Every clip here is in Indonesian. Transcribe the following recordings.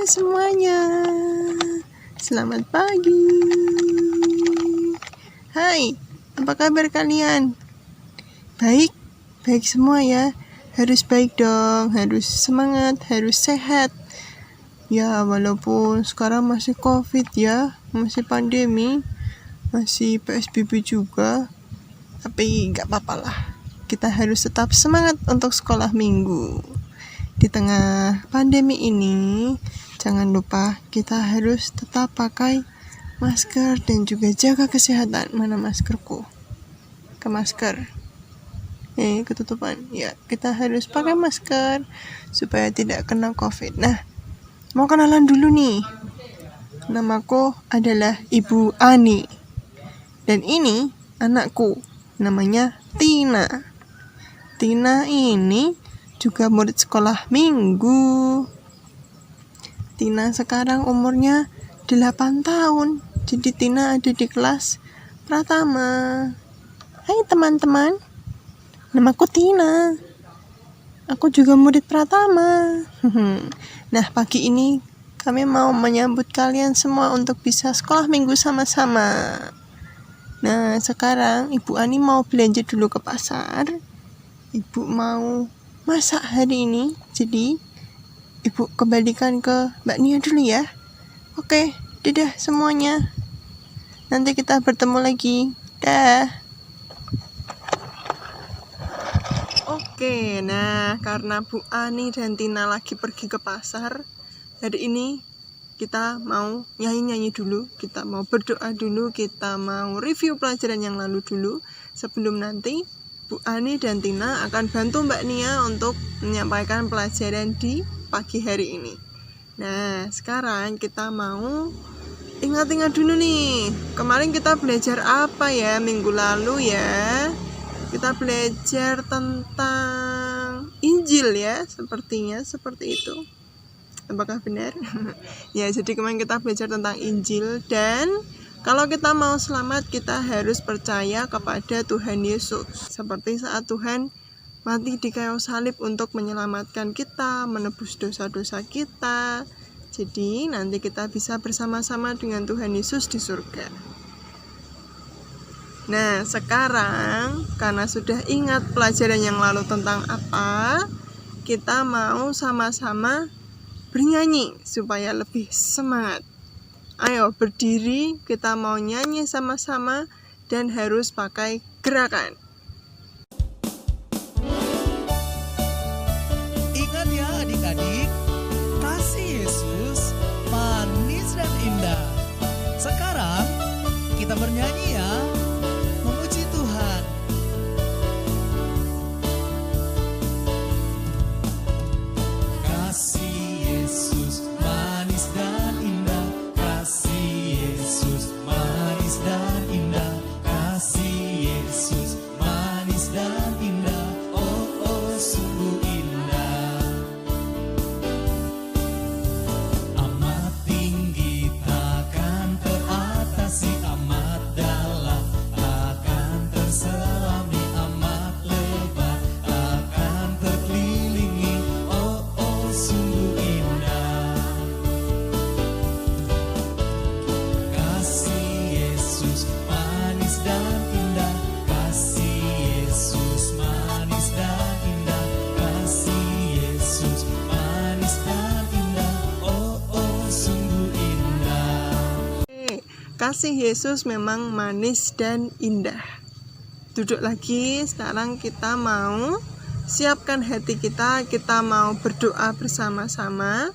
semuanya, selamat pagi. Hai, apa kabar kalian? Baik semua ya. Harus baik dong, harus semangat, harus sehat. Ya, walaupun sekarang masih COVID ya, masih pandemi, masih PSBB juga, tapi gak apa-apa lah. Kita harus tetap semangat untuk sekolah minggu. Di tengah pandemi ini, jangan lupa kita harus tetap pakai masker dan juga jaga kesehatan. Mana maskerku? Ke masker. Ketutupan. Ya, kita harus pakai masker supaya tidak kena COVID. Nah, mau kenalan dulu nih. Namaku adalah Ibu Ani. Dan ini anakku, namanya Tina. Tina ini juga murid sekolah minggu. Tina sekarang umurnya 8 tahun. Jadi Tina ada di kelas Pratama. Hai teman-teman, namaku Tina. Aku juga murid Pratama. Nah, pagi ini kami mau menyambut kalian semua untuk bisa sekolah minggu sama-sama. Nah, sekarang Ibu Ani mau belanja dulu ke pasar. Ibu mau masak hari ini, jadi Ibu kembalikan ke Mbak Nia dulu ya. Oke, dadah semuanya. Nanti kita bertemu lagi. Dah. Oke, nah karena Bu Ani dan Tina lagi pergi ke pasar, hari ini kita mau nyanyi-nyanyi dulu, kita mau berdoa dulu, kita mau review pelajaran yang lalu dulu, sebelum nanti Bu Ani dan Tina akan bantu Mbak Nia untuk menyampaikan pelajaran di pagi hari ini. Nah, sekarang kita mau ingat-ingat dulu nih. Kemarin kita belajar apa ya minggu lalu ya? Kita belajar tentang Injil ya, sepertinya seperti itu. Apakah benar? Ya, jadi kemarin kita belajar tentang Injil, dan kalau kita mau selamat, kita harus percaya kepada Tuhan Yesus. Seperti saat Tuhan mati di kayu salib untuk menyelamatkan kita, menebus dosa-dosa kita. Jadi nanti kita bisa bersama-sama dengan Tuhan Yesus di surga. Nah, sekarang karena sudah ingat pelajaran yang lalu tentang apa, kita mau sama-sama bernyanyi supaya lebih semangat. Ayo berdiri, kita mau nyanyi sama-sama dan harus pakai gerakan. Ingat ya adik-adik, kasih Yesus manis dan indah. Sekarang kita bernyanyi ya, memuji Tuhan. Kasih Yesus manis dan indah, kasih Yesus manis dan indah, kasih Yesus manis dan indah, oh oh sungguh indah. Amat tinggi takkan teratasi, amat dalam takkan terselami, amat lebar takkan terkelilingi, oh oh sungguh indah. Kasih Yesus manis dan indah, kasih Yesus manis dan indah, kasih Yesus manis dan indah, oh oh sungguh indah. Kasih Yesus memang manis dan indah. Duduk lagi, sekarang kita mau siapkan hati kita mau berdoa bersama-sama.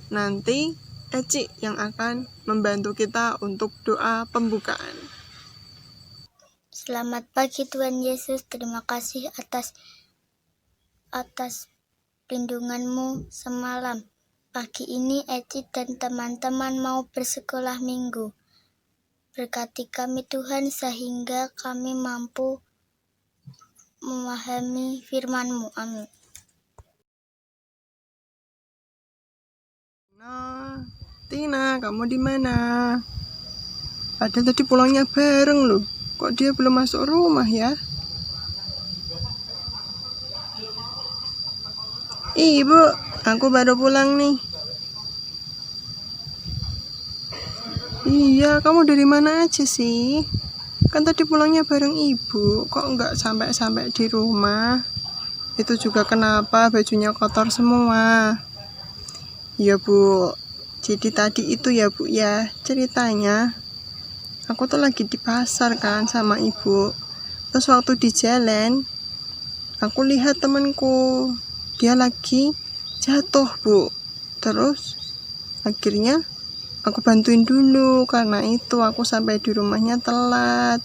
Nanti Eci yang akan membantu kita untuk doa pembukaan. Selamat pagi Tuhan Yesus, terima kasih atas lindungan-Mu semalam. Pagi ini Eci dan teman-teman mau bersekolah minggu. Berkati kami Tuhan sehingga kami mampu memahami firman-Mu. Amin. Tina, kamu di mana? Padahal tadi pulangnya bareng loh. Kok dia belum masuk rumah ya? Ibu, aku baru pulang nih. Iya, kamu dari mana aja sih? Kan tadi pulangnya bareng ibu, kok nggak sampai-sampai di rumah? Itu juga kenapa bajunya kotor semua? Ya bu, jadi tadi itu ya bu ya, ceritanya aku tuh lagi di pasar kan sama ibu. Terus waktu di jalan, aku lihat temanku, dia lagi jatuh bu. Terus akhirnya aku bantuin dulu, karena itu aku sampai di rumahnya telat.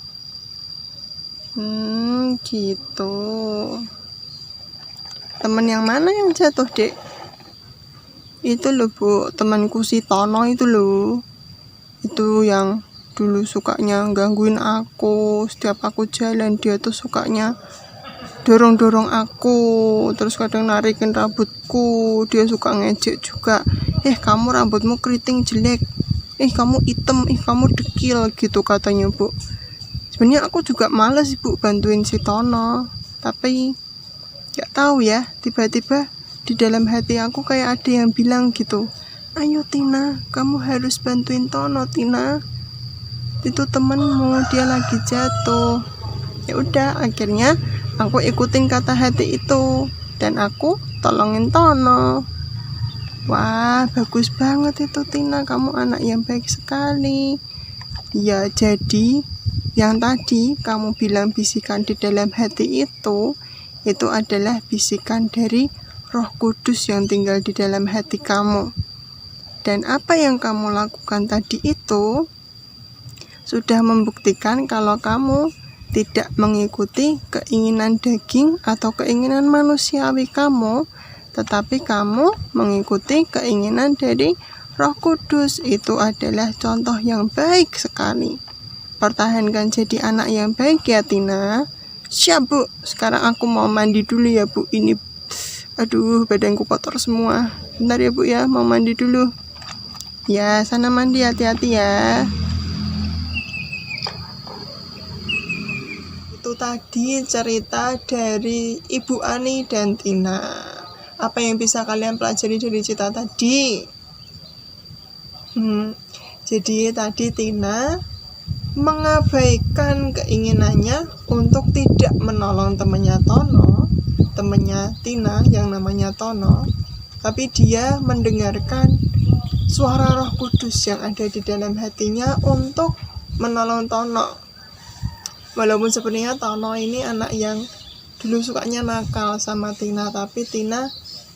Gitu. Temen yang mana yang jatuh, Dek? Itu loh, Bu, temanku si Tono itu loh. Itu yang dulu sukanya gangguin aku. Setiap aku jalan, dia tuh sukanya dorong-dorong aku, terus kadang narikin rambutku. Dia suka ngejek juga, kamu rambutmu keriting jelek, kamu hitam, kamu dekil, gitu katanya bu. Sebenarnya aku juga males bu bantuin si Tono, tapi gak tahu ya, tiba-tiba di dalam hati aku kayak ada yang bilang gitu, ayo Tina, kamu harus bantuin Tono Tina, itu temenmu, dia lagi jatuh. Ya udah, akhirnya aku ikutin kata hati itu dan aku tolongin Tono. Wah, bagus banget itu Tina, kamu anak yang baik sekali. Ya, jadi yang tadi kamu bilang bisikan di dalam hati itu adalah bisikan dari Roh Kudus yang tinggal di dalam hati kamu. Dan apa yang kamu lakukan tadi itu sudah membuktikan kalau kamu tidak mengikuti keinginan daging atau keinginan manusiawi kamu, tetapi kamu mengikuti keinginan dari Roh Kudus. Itu adalah contoh yang baik sekali. Pertahankan jadi anak yang baik ya Tina. Siap bu, sekarang aku mau mandi dulu ya bu. Ini, aduh, badanku kotor semua. Bentar ya bu ya, mau mandi dulu. Ya, sana mandi, hati-hati ya. Itu tadi cerita dari Ibu Ani dan Tina. Apa yang bisa kalian pelajari dari cerita tadi? Jadi tadi Tina mengabaikan keinginannya untuk tidak menolong temannya Tina yang namanya Tono, tapi dia mendengarkan suara Roh Kudus yang ada di dalam hatinya untuk menolong Tono. Walaupun sebenarnya Tono ini anak yang dulu sukanya nakal sama Tina, tapi Tina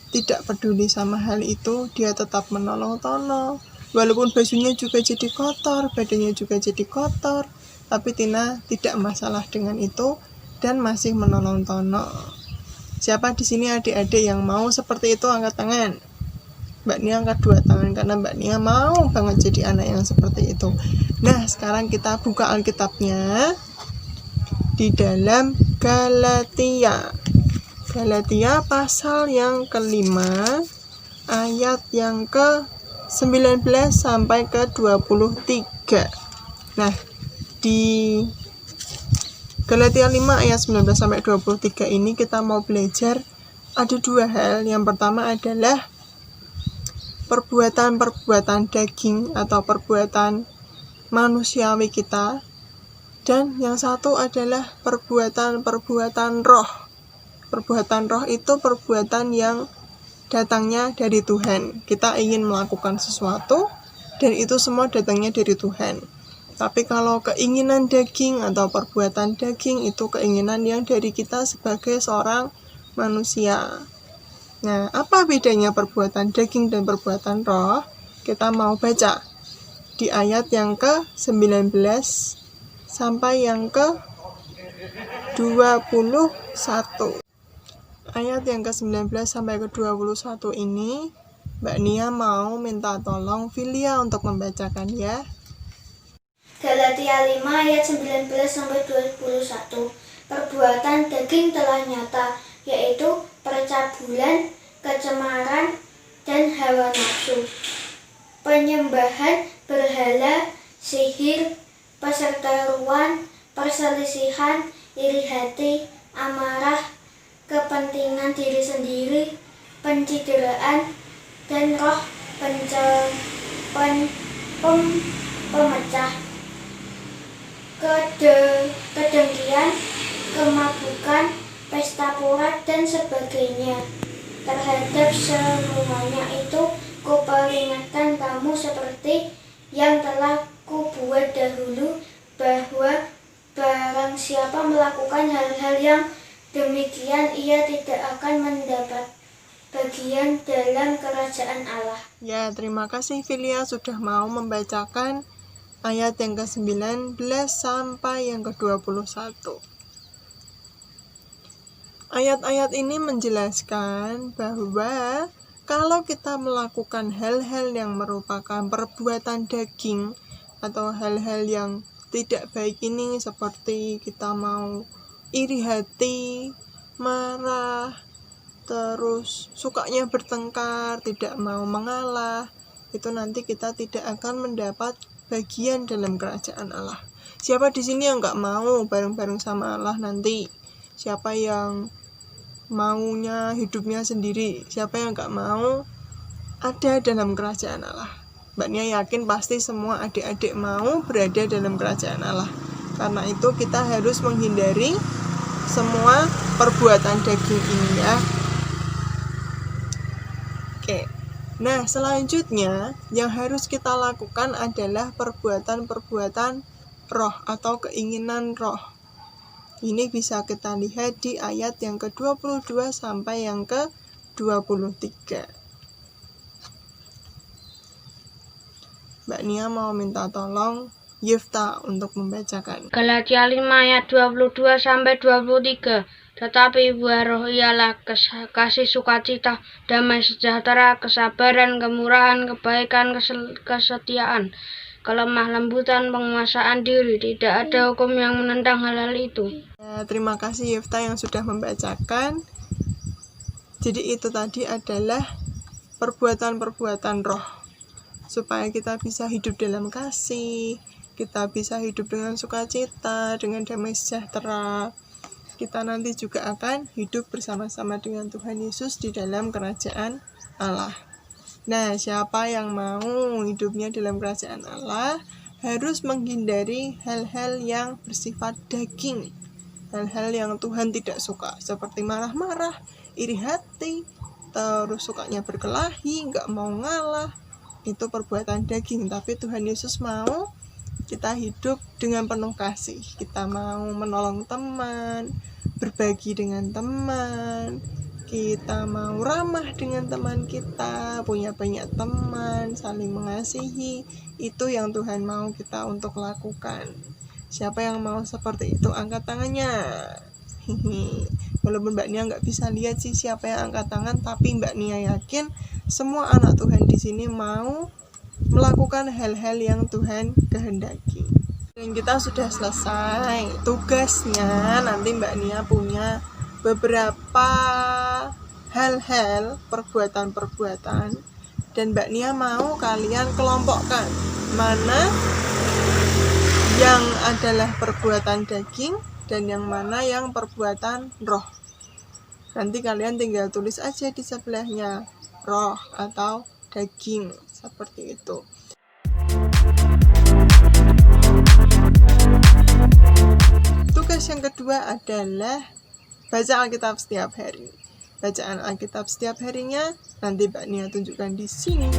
tidak peduli sama hal itu, dia tetap menolong Tono. Walaupun bajunya juga jadi kotor, badannya juga jadi kotor, tapi Tina tidak masalah dengan itu dan masih menolong Tono. Siapa di sini adik-adik yang mau seperti itu, angkat tangan. Mbak Nia angkat 2 tangan karena Mbak Nia mau banget jadi anak yang seperti itu. Nah, sekarang kita buka Alkitabnya di dalam Galatia pasal yang ke-5 ayat yang ke-19 sampai ke-23. Nah, di Galatia 5 ayat 19 sampai 23 ini kita mau belajar ada 2 hal. Yang pertama adalah perbuatan-perbuatan daging atau perbuatan manusiawi kita. Dan yang satu adalah perbuatan-perbuatan roh. Perbuatan roh itu perbuatan yang datangnya dari Tuhan. Kita ingin melakukan sesuatu dan itu semua datangnya dari Tuhan. Tapi kalau keinginan daging atau perbuatan daging itu keinginan yang dari kita sebagai seorang manusia. Nah, apa bedanya perbuatan daging dan perbuatan roh? Kita mau baca di ayat yang ke-19 sampai yang ke-21. Ayat yang ke-19 sampai ke-21 ini Mbak Nia mau minta tolong Filia untuk membacakan ya. Galatia 5 ayat 19 sampai 21. Perbuatan daging telah nyata, yaitu percabulan, kecemaran, dan hawa nafsu, penyembahan berhala, sihir, perseteruan, perselisihan, iri hati, amarah, kepentingan diri sendiri, pencideraan, dan roh pemecah, kedengkian, kemabukan, pesta pora, dan sebagainya. Terhadap semuanya itu, kuperingatkan kamu seperti yang telah kubuat dahulu, bahwa barang siapa melakukan hal-hal yang demikian, ia tidak akan mendapat bagian dalam kerajaan Allah. Ya, terima kasih Filia sudah mau membacakan ayat yang ke-19 sampai yang ke-21. Ayat-ayat ini menjelaskan bahwa kalau kita melakukan hal-hal yang merupakan perbuatan daging atau hal-hal yang tidak baik ini, seperti kita mau iri hati, marah, terus sukanya bertengkar, tidak mau mengalah, itu nanti kita tidak akan mendapat bagian dalam kerajaan Allah. Siapa di sini yang nggak mau bareng-bareng sama Allah nanti? Siapa yang maunya hidupnya sendiri? Siapa yang nggak mau ada dalam kerajaan Allah? Mbak Nia yakin pasti semua adik-adik mau berada dalam kerajaan Allah. Karena itu kita harus menghindari semua perbuatan daging ini ya. Oke. Nah, selanjutnya yang harus kita lakukan adalah perbuatan-perbuatan roh atau keinginan roh. Ini bisa kita lihat di ayat yang ke-22 sampai yang ke-23. Mbak Nia mau minta tolong Yifta untuk membacakan. Galatia 5 ayat 22 sampai 23. Tetapi buah roh ialah kasih, sukacita, damai sejahtera, kesabaran, kemurahan, kebaikan, kesetiaan, kelemah lembutan, penguasaan diri. Tidak ada hukum yang menentang hal-hal itu. Ya, terima kasih Yifta yang sudah membacakan. Jadi itu tadi adalah perbuatan-perbuatan roh, supaya kita bisa hidup dalam kasih, kita bisa hidup dengan sukacita, dengan damai sejahtera. Kita nanti juga akan hidup bersama-sama dengan Tuhan Yesus di dalam kerajaan Allah. Nah, siapa yang mau hidupnya dalam kerajaan Allah harus menghindari hal-hal yang bersifat daging, hal-hal yang Tuhan tidak suka, seperti marah-marah, iri hati, terus sukanya berkelahi, nggak mau ngalah. Itu perbuatan daging, tapi Tuhan Yesus mau kita hidup dengan penuh kasih. Kita mau menolong teman, berbagi dengan teman, kita mau ramah dengan teman kita, punya banyak teman, saling mengasihi. Itu yang Tuhan mau kita untuk lakukan. Siapa yang mau seperti itu, angkat tangannya. Walaupun Mbak Nia nggak bisa lihat sih siapa yang angkat tangan, tapi Mbak Nia yakin semua anak Tuhan di sini mau melakukan hal-hal yang Tuhan kehendaki. Dan kita sudah selesai tugasnya. Nanti Mbak Nia punya beberapa hal-hal, perbuatan-perbuatan, dan Mbak Nia mau kalian kelompokkan mana yang adalah perbuatan daging dan yang mana yang perbuatan roh. Nanti kalian tinggal tulis aja di sebelahnya, roh atau daging, seperti itu. Tugas yang kedua adalah baca Alkitab setiap hari. Bacaan Alkitab setiap harinya nanti Mbak Nia tunjukkan di sini.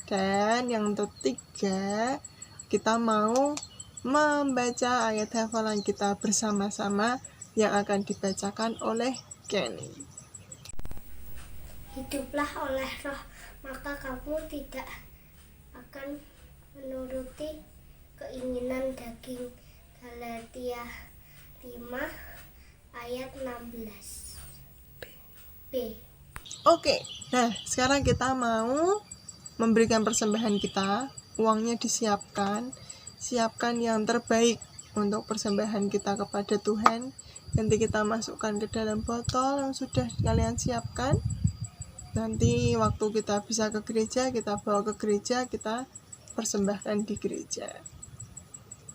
Dan yang ketiga, kita mau membaca ayat hafalan kita bersama-sama yang akan dibacakan oleh Kenny. Hiduplah oleh roh, maka kamu tidak akan menuruti keinginan daging. Galatia 5 ayat 16 B. Oke, nah sekarang kita mau memberikan persembahan kita. Uangnya disiapkan, siapkan yang terbaik untuk persembahan kita kepada Tuhan. Nanti kita masukkan ke dalam botol yang sudah kalian siapkan. Nanti waktu kita bisa ke gereja, kita bawa ke gereja, kita persembahkan di gereja.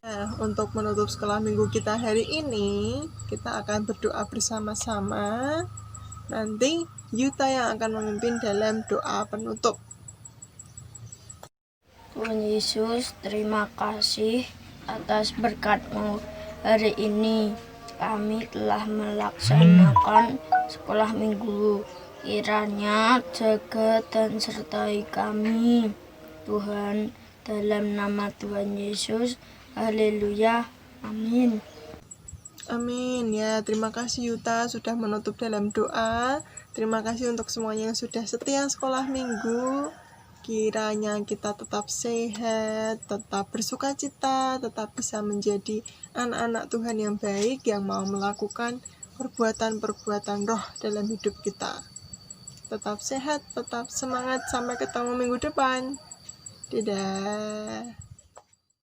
Nah, untuk menutup sekolah minggu kita hari ini, kita akan berdoa bersama-sama. Nanti Yuta yang akan memimpin dalam doa penutup. Tuhan Yesus, terima kasih atas berkat-Mu hari ini. Kami telah melaksanakan sekolah minggu. Kiranya jaga dan sertai kami, Tuhan, dalam nama Tuhan Yesus. Haleluya. Amin. Amin. Ya, terima kasih Yuta sudah menutup dalam doa. Terima kasih untuk semuanya yang sudah setia sekolah minggu. Kiranya kita tetap sehat, tetap bersukacita, tetap bisa menjadi anak-anak Tuhan yang baik, yang mau melakukan perbuatan-perbuatan roh dalam hidup kita. Tetap sehat, tetap semangat. Sampai ketemu minggu depan. Dadah.